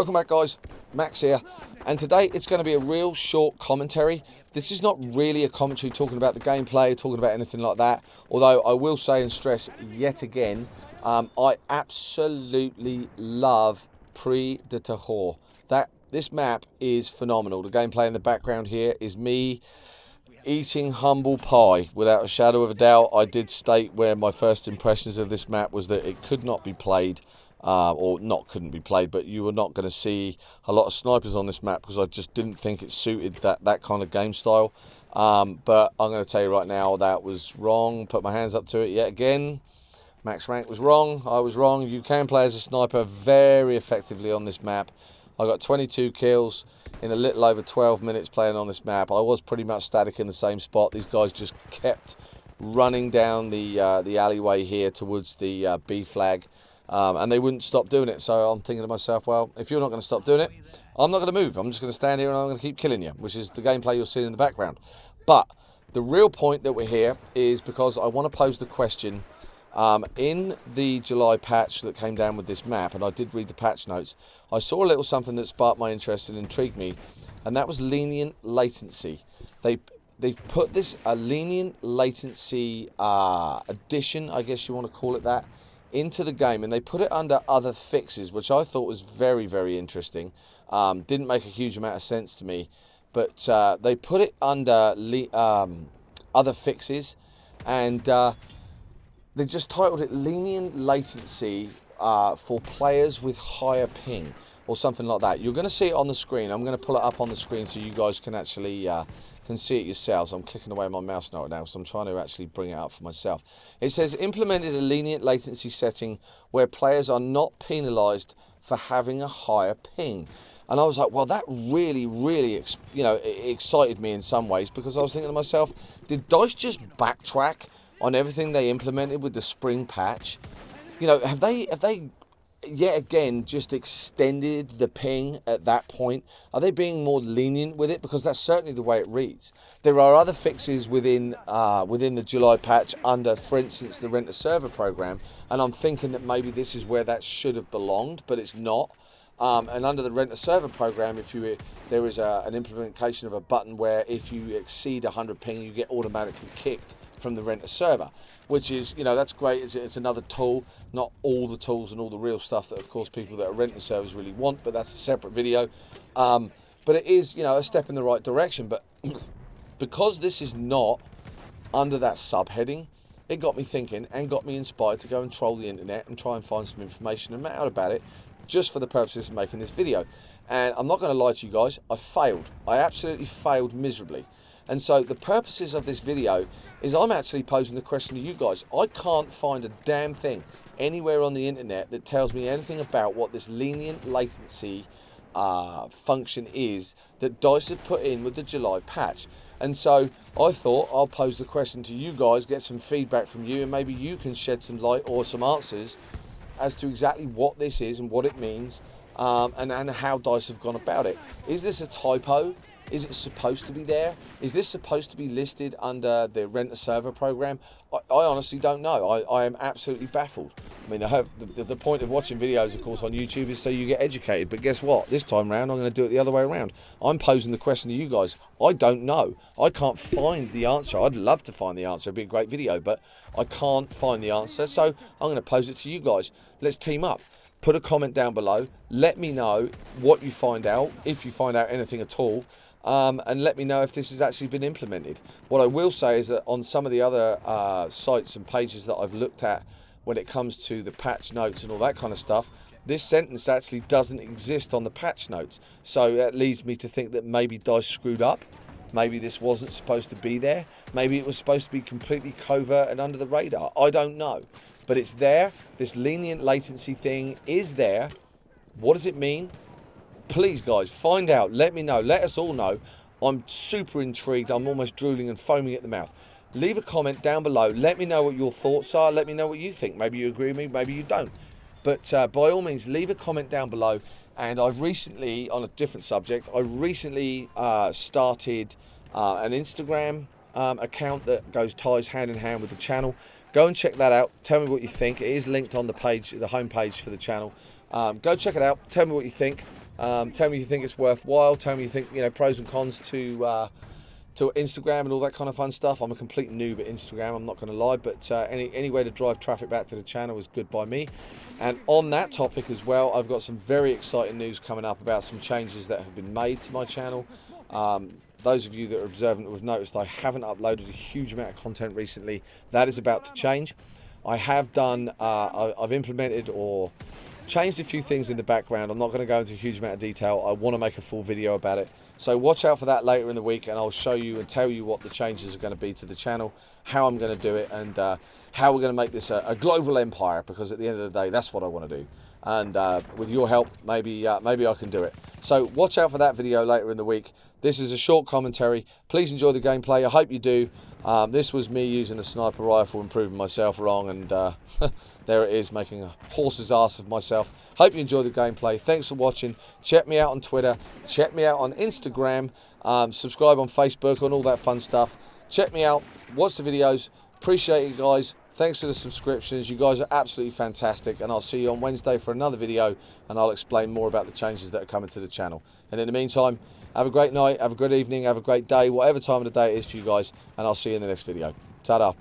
Welcome back, guys. Max here, and today it's going to be a real short commentary. This is not really a commentary talking about the gameplay, talking about anything like that, although I will say and stress yet again, I absolutely love Predator. This map is phenomenal. The gameplay in the background here is me eating humble pie, without a shadow of a doubt. I did state where my first impressions of this map was that it could not be played, or not couldn't be played, but you were not going to see a lot of snipers on this map because I just didn't think it suited that kind of game style. But I'm going to tell you right now, that was wrong. Put my hands up to it yet again. Max rank was wrong. I was wrong. You can play as a sniper very effectively on this map. I got 22 kills in a little over 12 minutes playing on this map. I was pretty much static in the same spot. These guys just kept running down the alleyway here towards the B flag, and they wouldn't stop doing it. So I'm thinking to myself, well, if you're not going to stop doing it, I'm not going to move. I'm just going to stand here and I'm going to keep killing you, which is the gameplay you're seeing in the background. But the real point that we're here is because I want to pose the question. In the July patch that came down with this map, and I did read the patch notes, I saw a little something that sparked my interest and intrigued me, and that was lenient latency. They've put this a lenient latency addition, I guess you want to call it that, into the game, and they put it under other fixes, which I thought was very, very interesting. Didn't make a huge amount of sense to me, but they put it under other fixes, and they just titled it Lenient Latency for players with higher ping, or something like that. You're going to see it on the screen. I'm going to pull it up on the screen so you guys can actually can see it yourselves. I'm clicking away on my mouse right now, so I'm trying to actually bring it up for myself. It says, implemented a lenient latency setting where players are not penalised for having a higher ping. And I was like, well, that really, really, excited me in some ways, because I was thinking to myself, did DICE just backtrack on everything they implemented with the spring patch? You know, have they yet again just extended the ping at that point? Are they being more lenient with it? Because that's certainly the way it reads. There are other fixes within the July patch under, for instance, the rent a server program, and I'm thinking that maybe this is where that should have belonged, but it's not. And under the rent a server program, there is an implementation of a button where if you exceed 100 ping, you get automatically kicked from the rent a server, which is, that's great. It's another tool, not all the tools and all the real stuff that, of course, people that are renting servers really want, but that's a separate video. But it is, a step in the right direction. But because this is not under that subheading, it got me thinking and got me inspired to go and troll the internet and try and find some information and out about it, just for the purposes of making this video. And I'm not going to lie to you guys, I failed. I absolutely failed miserably. And so the purposes of this video is I'm actually posing the question to you guys. I can't find a damn thing anywhere on the internet that tells me anything about what this lenient latency function is that DICE have put in with the July patch. And so I thought I'll pose the question to you guys, get some feedback from you, and maybe you can shed some light or some answers as to exactly what this is and what it means, and how DICE have gone about it. Is this a typo? Is it supposed to be there? Is this supposed to be listed under the rent a server program? I honestly don't know. I am absolutely baffled. I mean, the point of watching videos, of course, on YouTube is so you get educated. But guess what? This time round, I'm going to do it the other way around. I'm posing the question to you guys. I don't know. I can't find the answer. I'd love to find the answer. It'd be a great video, but I can't find the answer. So I'm going to pose it to you guys. Let's team up. Put a comment down below. Let me know what you find out, if you find out anything at all. And let me know if this has actually been implemented. What I will say is that on some of the other sites and pages that I've looked at when it comes to the patch notes and all that kind of stuff, this sentence actually doesn't exist on the patch notes. So that leads me to think that maybe DICE screwed up. Maybe this wasn't supposed to be there. Maybe it was supposed to be completely covert and under the radar. I don't know. But it's there. This lenient latency thing is there. What does it mean? Please, guys, find out. Let me know. Let us all know. I'm super intrigued. I'm almost drooling and foaming at the mouth. Leave a comment down below. Let me know what your thoughts are. Let me know what you think. Maybe you agree with me. Maybe you don't. But by all means, leave a comment down below. And I've recently, on a different subject, I recently started an Instagram account that ties hand in hand with the channel. Go and check that out. Tell me what you think. It is linked on the page, the home page for the channel. Go check it out. Tell me what you think. Tell me if you think it's worthwhile. Tell me you think, pros and cons to Instagram and all that kind of fun stuff. I'm a complete noob at Instagram, I'm not going to lie, but any way to drive traffic back to the channel is good by me. And on that topic as well, I've got some very exciting news coming up about some changes that have been made to my channel. Those of you that are observant will have noticed I haven't uploaded a huge amount of content recently. That is about to change. I have done, I've implemented or changed a few things in the background. I'm not going to go into a huge amount of detail. I want to make a full video about it. So watch out for that later in the week, and I'll show you and tell you what the changes are going to be to the channel, how I'm going to do it, and how we're going to make this a global empire, because at the end of the day, that's what I want to do. And with your help, maybe I can do it. So watch out for that video later in the week. This is a short commentary. Please enjoy the gameplay. I hope you do. This was me using a sniper rifle and proving myself wrong, and there it is, making a horse's ass of myself. Hope you enjoy the gameplay. Thanks for watching. Check me out on Twitter. Check me out on Instagram. Subscribe on Facebook and all that fun stuff. Check me out. Watch the videos. Appreciate you guys. Thanks for the subscriptions. You guys are absolutely fantastic. And I'll see you on Wednesday for another video, and I'll explain more about the changes that are coming to the channel. And in the meantime, have a great night, have a good evening, have a great day, whatever time of the day it is for you guys. And I'll see you in the next video. Ta-da.